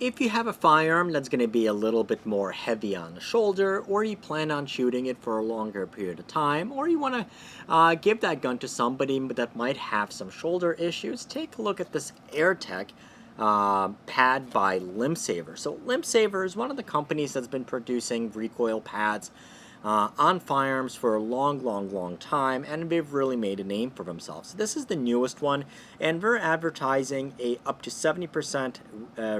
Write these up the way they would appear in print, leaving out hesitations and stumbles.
If you have a firearm that's going to be a little bit more heavy on the shoulder, or you plan on shooting it for a longer period of time, or you want to give that gun to somebody that might have some shoulder issues, take a look at this Airtech pad by LimbSaver. So LimbSaver is one of the companies that's been producing recoil pads on firearms for a long time, and they've really made a name for themselves. So this is the newest one, and they're advertising a up to 70%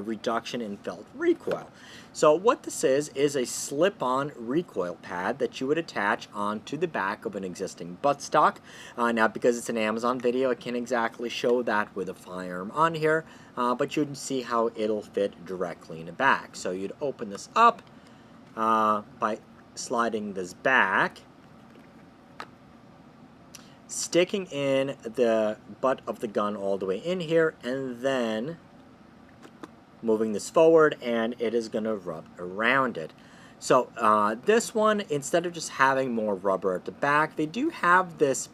reduction in felt recoil. So what this is a slip-on recoil pad that you would attach onto the back of an existing buttstock. Now, because it's an Amazon video, I can't exactly show that with a firearm on here, but you can see how it'll fit directly in the back. So you'd open this up by sliding this back, sticking in the butt of the gun all the way in here, and then moving this forward, and it is going to rub around it. So this one, instead of just having more rubber at the back, they do have this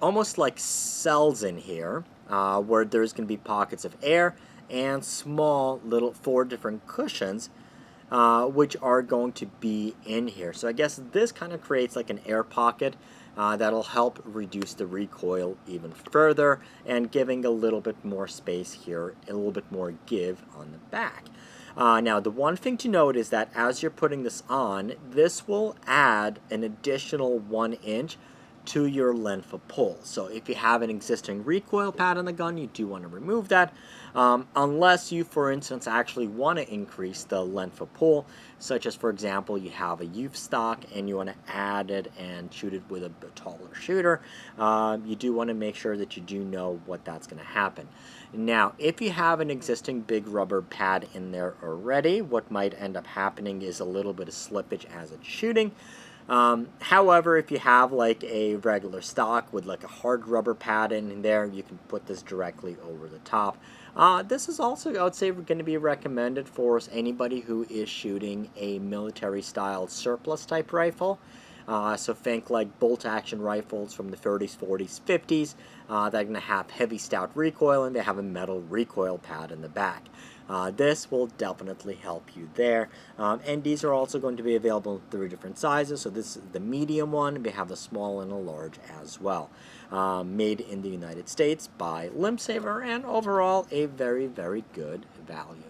almost like cells in here where there's going to be pockets of air and small little 4 different cushions which are going to be in here. So I guess this kind of creates like an air pocket that'll help reduce the recoil even further, and giving a little bit more space here, a little bit more give on the back. Now, the one thing to note is that as you're putting this on, this will add an additional 1 inch to your length of pull. So if you have an existing recoil pad on the gun, you do want to remove that, unless you, for instance, actually want to increase the length of pull, such as, for example, you have a youth stock and you want to add it and shoot it with a taller shooter. You do want to make sure that you do know what that's going to happen. Now, if you have an existing big rubber pad in there already, what might end up happening is a little bit of slippage as it's shooting. However, if you have like a regular stock with like a hard rubber pad in there, you can put this directly over the top. This is also, I would say, going to be recommended for anybody who is shooting a military style surplus type rifle. So think like bolt action rifles from the 30s, 40s, 50s that are going to have heavy stout recoil, and they have a metal recoil pad in the back. This will definitely help you there. And these are also going to be available in 3 different sizes. So this is the medium one. We have the small and a large as well. Made in the United States by LimbSaver, and overall a very good value.